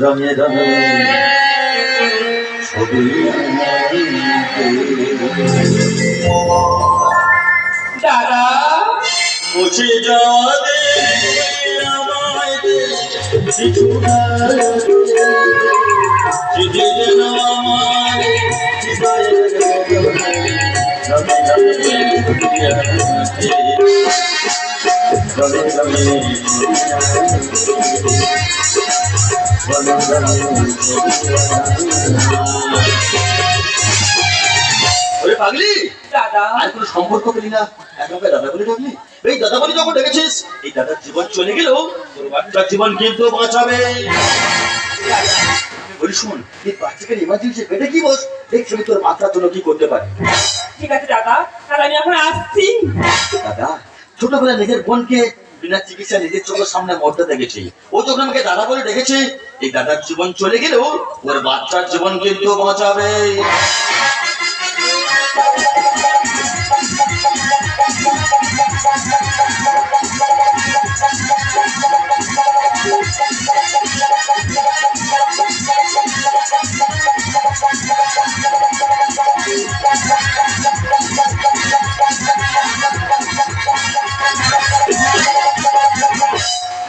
রঙে রঙে ছবি দাদা মুছে যাওয়া দে আমায় দে কিছু যেন আমার হৃদয়ের রঙে রঙে রঙে পাগলি দাদা আর কোনো সম্পর্ক পেলি না, একেবারে দাদা বলে ডাকলি। এই দাদা বলে যখন ডেকেছিস, এই দাদার জীবন চলে গেলেও তোর বাচ্চার জীবন কিন্তু বাঁচাবে। বলি শোন, এই বাচ্চাকে ইমার্জেন্সি বেডে কি বস, দেখছি আমি তোর বাচ্চার জন্য কি করতে পারি। ঠিক আছে দাদা, তাহলে আমি এখন আসছি। দাদা ছোটবেলায় নিজের বোনকে বিনা চিকিৎসা নিজের চোখের সামনে মরতে দেখেছি, ও যখন আমাকে দাদা বলে ডেকেছে, এই দাদার জীবন চলে গেলেও ওর বাচ্চার জীবন কিন্তু বাঁচাবে।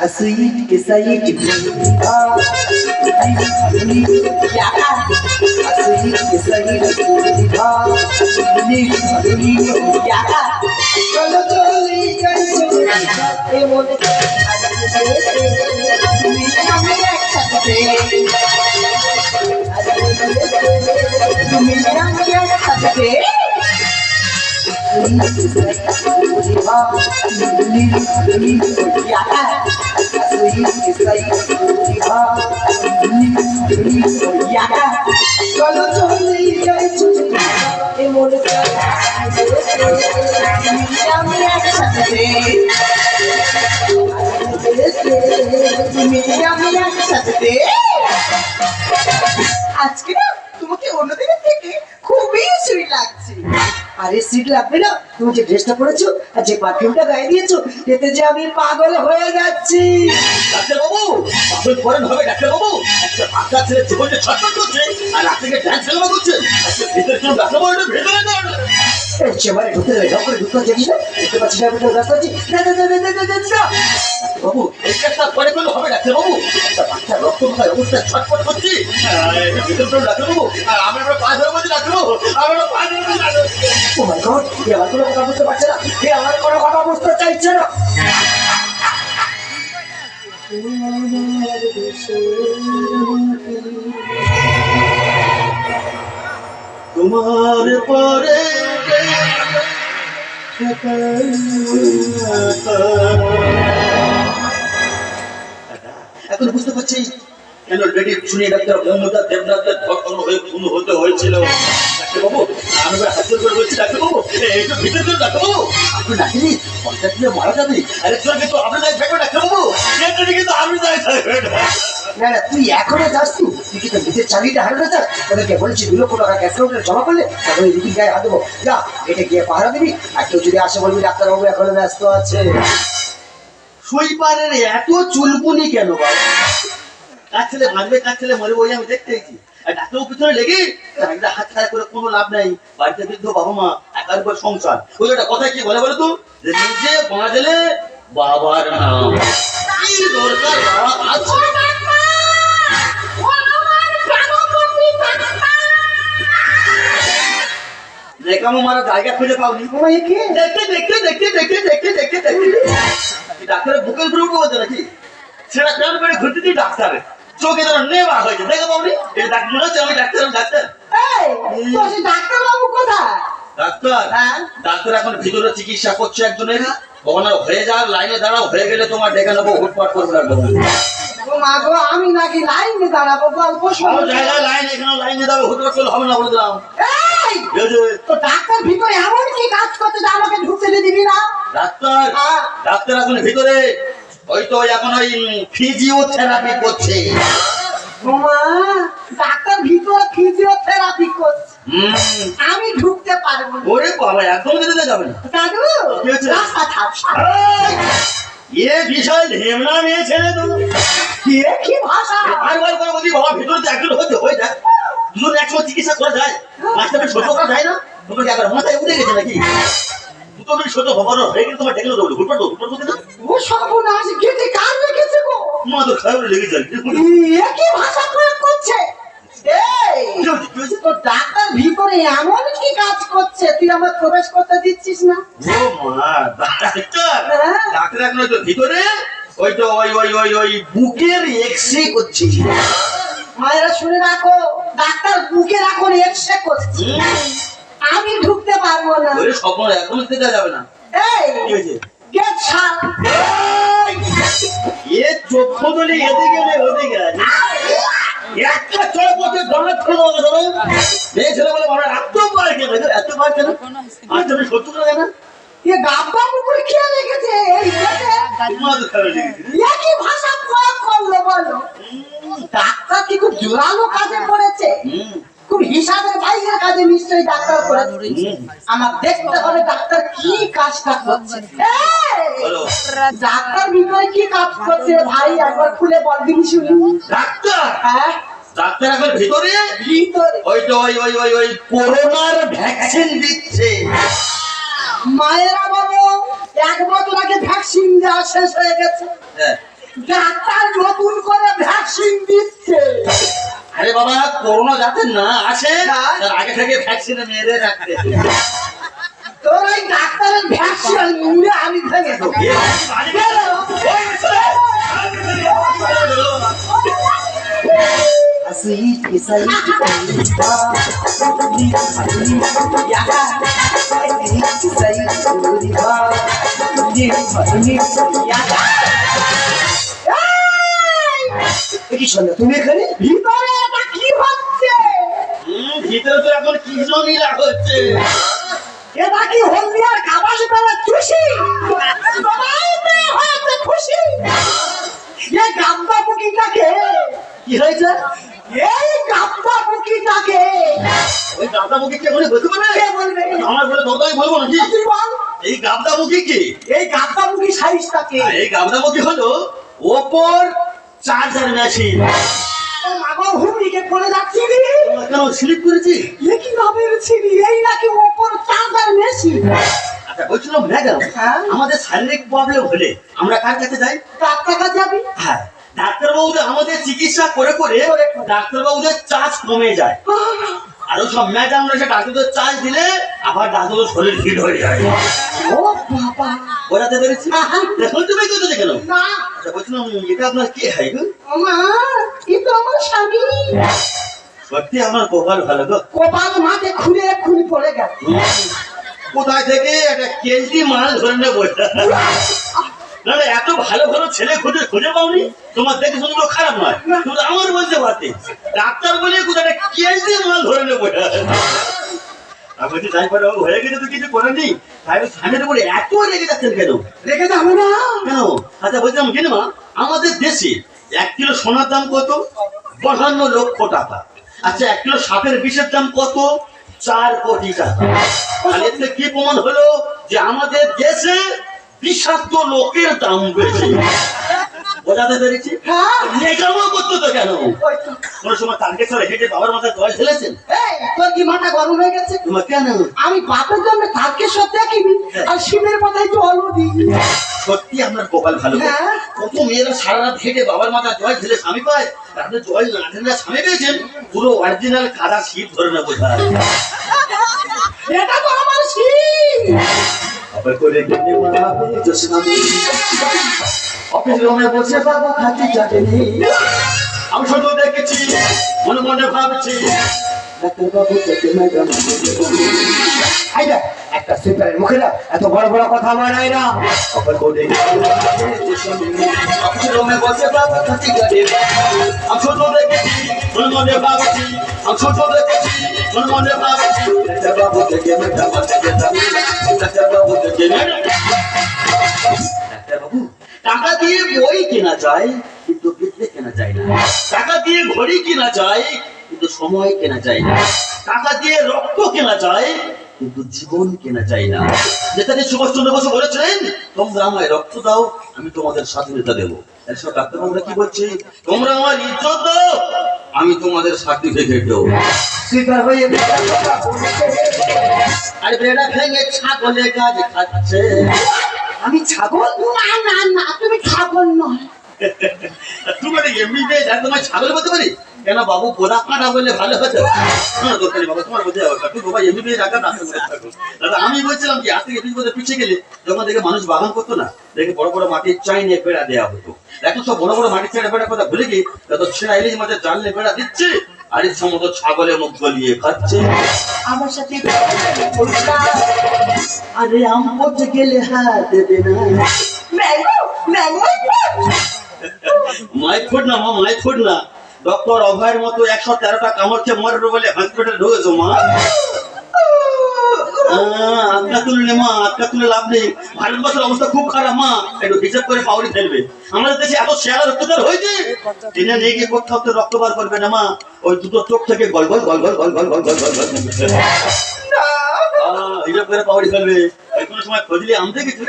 हंसी के सही हंसी के सही चलो चली गई बोले चलो चली गई आज के ना তোমাকে অন্যদিনের থেকে খুবই সুই লাগছে। আরে সিট লাগবে না, তুমি যে ড্রেসটা পরেছো আর যে পারফিউমটা গায়ে দিয়েছো, এতে যে আমি পাগল হয়ে যাচ্ছি। ডাক্তার বাবু, পাগল করেন হবে ডাক্তার বাবু। একটা বাচ্চা ছেলে জীবনে ছটফট করছে আর আপনাকে ডান্স খেলা করছে। একটা ভিতরে কেউ ডাক্তার বাবু ভেতরে না চেম্বারে ঢুকতে দেবে, ঢক করে ঢুকতে দেখিস না, দেখতে পাচ্ছি না আমি তো রাস্তা আছি। বাবু এই কাজটা পরে করলে হবে ডাক্তার বাবু। একটা বাচ্চা রক্ত খায় অবস্থায় ছটফট করছে, ভিতরে কেউ ডাক্তার বাবু। আর আমি আমরা পা ধরে বলছি ডাক্তার বাবু, আমরা পা ধরে বলছি ডাক্তার বাবু। ও মাই গড, এ আমার কোনো কথা বুঝতে পারছে না, এ আমার কোনো কথা বুঝতে চাইছে না। তোমার পরে এখন বুঝতে পারছি কেন লেডি শুনে ডাক্তার মমতা দেবনাথের ধর্ষণ হয়ে খুন হতে হয়েছিল। ডাক্তার বাবু আমি হাত করে বলছি ডাক্তার বাবু একটু ভিতরে চলুন ডাক্তার বাবু। আপনি নাকিনি পঞ্চায়েত দিয়ে মারা যাবে, আরেকজন কিন্তু আপনার দায় থাকবে ডাক্তার বাবু, কিন্তু আপনি দায় থাকবে না না, তুই এখনো যাস, তুই কিন্তু নিজের চাকরিটা হারাতে চাস। তোদেরকে বলছি 2 লক্ষ টাকা ক্যাশ কাউন্টারে জমা করলে তারপরে রুটির গায়ে হাত দেবো, যা এটা গিয়ে পাহারা দিবি। আর কেউ যদি আসে বলবি ডাক্তারবাবু এখনো ব্যস্ত আছে। সুইপারের এত চুলকুনি কেন বাবা? কাজ ছেলে ভাঙবে, কাজ ছেলে মরে, ওই আমি দেখতে গেছি। আর ডাক্তারবাবু পিছনে লেগে হাত খারাপ করে কোনো লাভ নাই। বাড়িতে বৃদ্ধ বাবা মা, একার উপর সংসার। ওই একটা কথা কি বলে বলো তো, যে নিজে বাঁচলে বাবার নাম। কি দরকার বাবা আছে? রেখামো মারা জায়গা খুঁজে পাওনি। দেখতে দেখতে দেখতে দেখতে দেখতে দেখতে দেখতে ডাক্তারের বুকের উপরে উঠে বলছে নাকি, সেটা প্যান করে ঘুরতে দিই ডাক্তার চোখে ধরো নেওয়া হয়েছে। দেখো পাবনি এটা ডাক্তার মনে হচ্ছে আমি ডাক্তার। ডাক্তার ডাক্তারবাবু কোথায়? ডাক্তার ডাক্তার এখন ভিতরে চিকিৎসা করছে একজনের। ওনার হয়ে যাওয়ার লাইনে দাঁড়াও, হয়ে গেলে তোমার ডেকে নেবো, হুটপাট করবো না। আমি নাকি লাইনে দাঁড়াবো? গল্প সব জায়গায় লাইন, এখানে লাইনে দাঁড়াবো, হুটপাট করলে হবে না বলে দিলাম। তো ডাক্তার ভিতরে এমন কি কাজ করছে যে আমাকে ঢুকতে দিবি না? ডাক্তার ডাক্তার এখন ভিতরে ওই তো এখন ওই ফিজিওথেরাপি করছে। ডাক্তার ভিতরে ফিজিওথেরাপি করছে, আমি ঢুকতে পারবো না। ওরে বাবা একদম যেতে যাবে না দাদু, রাস্তা থাক। এ বিশাল ঢেমনা মেয়ে ছেলে তো। এ কি ভাষা? বারবার করে বলি বাবা ভিতরে তো একজন হতে হয়ে যায়, দুজন একসঙ্গে চিকিৎসা করা যায়, মাঝখানে ছোট করা যায় না? তোমার কি একবার মাথায় উঠে গেছে নাকি? দুটো মিনিট ছোট খবর হয়ে গেলে তোমার ডেকে দেবো, হুটপাট করতে না। ও সর্বনাশ, গেটে কার রেখেছে গো? মা তো খারাপ লেগে যায়। এ কি ভাষা প্রয়োগ করছে? এই, তো ডাক্তার ভিতরে এমন কি কাজ করছে তুই আমার প্রবেশ করতে দিচ্ছিস না? ও মা, ডাক্তার হ্যাঁ। ডাক্তার এখন ওই তো ভিতরে ওই তো ওই বুকের এক্সরে করছি। মায়েরা শুনে রাখো, ডাক্তার বুকের এখন এক্সরে করছে, আমি ঢুকতে পারবো না। ওরে স্বপ্ন এখন দেওয়া যাবে না। এই কি হয়েছে? গেট ছাড়। এ চক্ষু তুলে এতে গেলে ওতে গেছে। একটা চড় পথে দরদ করে দেবো ধরো। মেয়ে ছেলে বলে আমরা এত বার কেন? এত বার কেন? আর তুমি সত্য করে না? এ গাব্বা মুখে কে লেগেছে এই গেটে? মা তো খারাপ লেগেছে। এ কি ভাষা প্রয়োগ করলো বলো? ডাক্তার কি খুব জোরালো কাজে করেছে, খুব হিসাবের বাইরের কাজে নিশ্চয়ই ডাক্তার করেছে। আমার দেখতে হবে ডাক্তার কি কাজটা করছে। এই, বলো। ডাক্তার ভিতরে কি কাজ করছে ভাই একবার খুলে বল দিবি শুনি। ডাক্তার হ্যাঁ, ডাক্তার এখন ভিতরে ভিতরে ওই তো ওই করোনার ভ্যাকসিন দিচ্ছে। মায়েরা বলো 1 বছর আগে ভ্যাকসিন দেওয়া শেষ হয়ে গেছে, হ্যাঁ। ডাক্তার নতুন করে ভ্যাকসিন দিচ্ছে। আরে বাবা করোনা যাতে না আসে হ্যাঁ। তার আগে থেকে ভ্যাকসিনে মেরে রাখতে। তোর ওই ডাক্তারের ভ্যাকসিন মুড়ে আমি ভেঙে দেবো। এ বাড়ি গেল। তুমি এখানে ভিতরে এটা কি হচ্ছে? ভিতরে তো এখন কি লীলা হচ্ছে। এটা কি হলদিয়ার কাবাস বেলা খুশি? হয়েছে খুশি। এ গামদা মুখিটাকে কি হয়েছে? এই গামদা মুখিটাকে ওই গাবদামুখী কে বলে বলতে পারবে? কে বলবে? আমার বলে তোকে বলবো নাকি? তুই বল, এই গাবদামুখী কি? এই গামদা মুখি সাইজটাকে। এই গাবদামুখী হলো ওপর চার্জার মেশিন। ও মাগো হুমড়িকে পড়ে যাচ্ছি রে। কেন স্লিপ করেছি? এ কি ভাবে ছিলি? এই নাকি ওপর চার্জার মেশিন। আচ্ছা বলছিলাম ম্যাডাম, হ্যাঁ? আমাদের শারীরিক প্রবলেম হলে আমরা কার কাছে যাই? ডাক্তার কাছে যাবি? হ্যাঁ, ডাক্তারবাবুদের আমাদের চিকিৎসা করে করে ডাক্তারবাবুদের চার্জ কমে যায়। আরো সব ম্যাডামরা এসে ডাক্তারদের চার্জ দিলে আবার ডাক্তারদের শরীর ফিট হয়ে যায়। ও বাবা, বোঝাতে পেরেছি? এখন তুমি কি করতে কেন? না আচ্ছা বলছিলাম এটা আপনার কি হয় গো? আমার এ তো আমার স্বামী। সত্যি আমার কপাল ভালো গো। কপাল মাঠে খুলে খুলে পড়ে গেল। কোথায় থেকে একটা কেজি মাল ধরে নেবো? না না, এত ভালো ভালো ছেলে খুঁজে খুঁজে পাওনি? তোমার দেখে শুধু খারাপ নয়, কিন্তু আমার বলতে পারতে ডাক্তার বলে কোথায় একটা কেজি মাল ধরে নেবো। আমি বলছি যাই পারে হয়ে গেছে তো কিছু করেনি, তাই স্বামীর উপরে এত রেগে যাচ্ছেন কেন? রেখে যাবো না কেন? আচ্ছা বলছিলাম কিনেমা, আমাদের দেশে 1 কিলো সোনার দাম কত? 52 লক্ষ টাকা। আচ্ছা 1 কিলো সাপের বিষের দাম কত? 4 কোটি টাকা। তাহলে এতে কি প্রমাণ হলো যে আমাদের দেশে বিষাক্ত লোকের দাম বেশি? বোঝাতে পেরেছি? হ্যাঁ, নেকামো করতো তো কেন? ওই তো। কোন সময় তারকেশ্বরে হেঁটে বাবার মাথায় জল ঢেলেছেন? এই, তোর কি মাথা গরম হয়ে গেছে? তোমার কেন? আমি বাপের জন্য তারকেশ্বর দেখিনি আর শিবের মাথায় জলও দিই। সত্যি আপনার কপাল ভালো। হ্যাঁ। কত মেয়েরা সারা রাত হেঁটে বাবার মাথায় জল ঢেলে স্বামী পায়, তাদের জল না ঢেলে স্বামী পেয়েছেন পুরো অরিজিনাল কাদা শীত ধরে না বোঝা। এটা তো আমার শিব। আবার করে কিনে মানাবে জোসনামি, অফিস রুমে বসে বাবা খাতি চাটেনি। আমি শুধু দেখেছি, মনে মনে ভাবছি ডাক্তারবাবু থেকে ম্যাডাম। এই দেখ, একটা সুইপারের মুখে না এত বড় বড় কথা বানায় না। আবার করে অফিস রুমে বসে বাবা খাতি চাটেনি। আমি শুধু দেখেছি, মনে মনে ভাবছি, আমি শুধু দেখেছি, মনে মনে ভাবছি ডাক্তারবাবু থেকে ম্যাডাম। ডাক্তারবাবু থেকে ম্যাডাম। ডাক্তারবাবু, টাকা দিয়ে বই কেনা যায় কিন্তু বিদ্যে কেনা যায় না। টাকা দিয়ে ঘড়ি কেনা যায় কিন্তু সময় কেনা যায় না। টাকা দিয়ে রক্ত কেনা যায় কিন্তু জীবন কেনা যায় না। নেতাজি সুভাষচন্দ্র বসু বলেছেন, তোমরা আমায় রক্ত দাও, আমি তোমাদের স্বাধীনতা দেবো। এসব ডাক্তারবাবুরা কি বলছে, তোমরা আমার ইজ্জত দাও, আমি তোমাদের সার্টিফিকেট দেবো। স্বীকার হয়ে বেটার কথা বলেছে। আর বেড়া ভেঙে ছাগলে গাছ খাচ্ছে। আমি ছাগল? না না না, তুমি ছাগল নয়। তুমি এমনি তোমার ছাগল বলতে পারি কেন বাবু? পোড়া কাটা বললে ভালো হতো। দরকারি বাবা, তোমার বোঝা তুই বাবা এমনি রাখা না। দাদা আমি বলছিলাম কি, আজ থেকে 20 বছর পিছিয়ে গেলে যখন দেখে মানুষ বাগান করতো না, দেখে বড় বড় মাটির চাইনে বেড়া দেওয়া হতো। এখন সব বড় বড় মাটির চাইনে বেড়া কথা ভুলে গিয়ে যত ছেঁড়া ইলিশ মাছের জানলে বেড়া দিচ্ছে, আর এই সমস্ত ছাগলের মুখ গলিয়ে খাচ্ছে। আমার সাথে বলিস না। আরে আম পচে গেলে হাত দেবে না। Mango mango. মাইক ফুট না মা, মাইক ফুট না। ডক্টর অভয়ের মতো 113টা কামড় খেয়ে মরবে বলে হসপিটালে ঢুকেছো মা। আটকা তুলে মা, আটকা তুলে লাভ নেই। ভারতবর্ষের অবস্থা খুব খারাপ মা, একটু হিসাব করে পাউরি ফেলবে। আমাদের দেশে এত শেয়াল রক্তদান হয়েছে, টেনে নিয়ে গিয়ে কোথাও তো রক্ত বার করবে না মা। ওই দুটো চোখ থেকে গল গল গল গল গল গল গল গল গল গল হিসাব করে পাউরি ফেলবে। কোনো সময় খুঁজলে আম দেখেছি,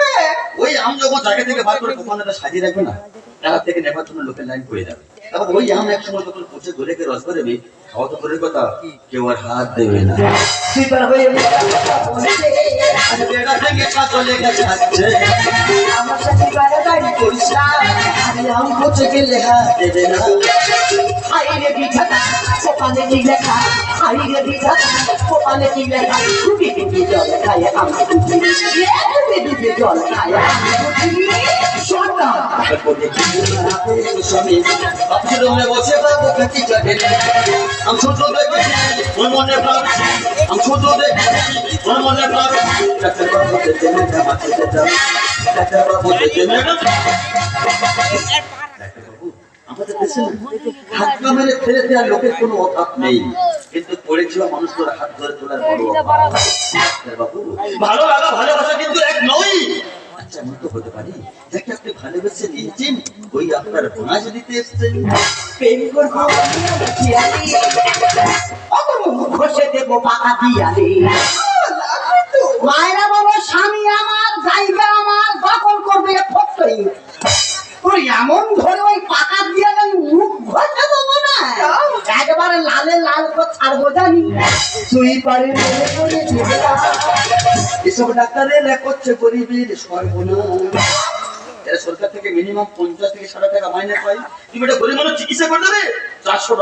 ওই আম যখন জায়গা থেকে বার করে দোকানটা সাজিয়ে রাখবে না, তার থেকে নেবার জন্য লোকের লাইন পড়ে যাবে। তারপর ওই আম এক সময় যখন পচে গলে রস বেরোবে, খাওয়া তো দূরের কথা, কেউ আর হাত দেবে না। স্বীকার হয়ে বেটার কথা বলেছে। বেড়া ভেঙে ছাগলে গাছ খাচ্ছে। আমার সাথে গালাগালি করিস না। আরে আম পচে গেলে হাত দেবে না। হাইরে বিধাতা, কপালে কি লেখা? হাইরে বিধাতা, কপালে কি লেখা? ডুবে ডুবে জল খায় আমার বুঝি, ডুবে ডুবে জল খায় আমার বুঝি। শোন না, বসে বাবু কাটি চলে। আমি ছোট দেখেছি, ওর মনে ভাবছি, আমি ছোট দেখেছি, ওর মনে ভাবছি। ডাক্তারবাবু যেতে ম্যাডাম আছে যেতাম, ডাক্তারবাবু যেতে ম্যাডাম। ডাক্তারবাবু, আমাদের দেশে হাত কামেরে ফেলে দেওয়ার লোকের কোনো অভাব নেই, কিন্তু পড়েছিল মানুষগুলোর হাত ধরে তোলার বড় অভাব। ডাক্তারবাবু, ভালো লাগা ভালোবাসা কিন্তু এক নয়। আচ্ছা, এমন তো হতে পারি যাকে আপনি ভালোবেসে নিয়েছেন, ওই আপনার বোনাস দিতে এসছেন। প্রেম করবো দিয়ালি, ঘষে দেবো পাকা দিয়ালি। মায়েরা বাবা, স্বামী আমার, জায়গা আমার, দখল করবে ফটই। ওই এমন ধরে ওই পাকা দিয়ালে মুখ ঘষে দেবো না, একবারে লালে লাল করে ছাড়বো জানি। তুই পারে মনে করে দিবে না। এসব ডাক্তারেরা করছে গরিবের সর্বনাশ। এরা সরকার থেকে মিনিমাম 50 থেকে 60 টাকা মাইনে পায়। তুমি এটা গরিব মানুষ চিকিৎসা করে দেবে 400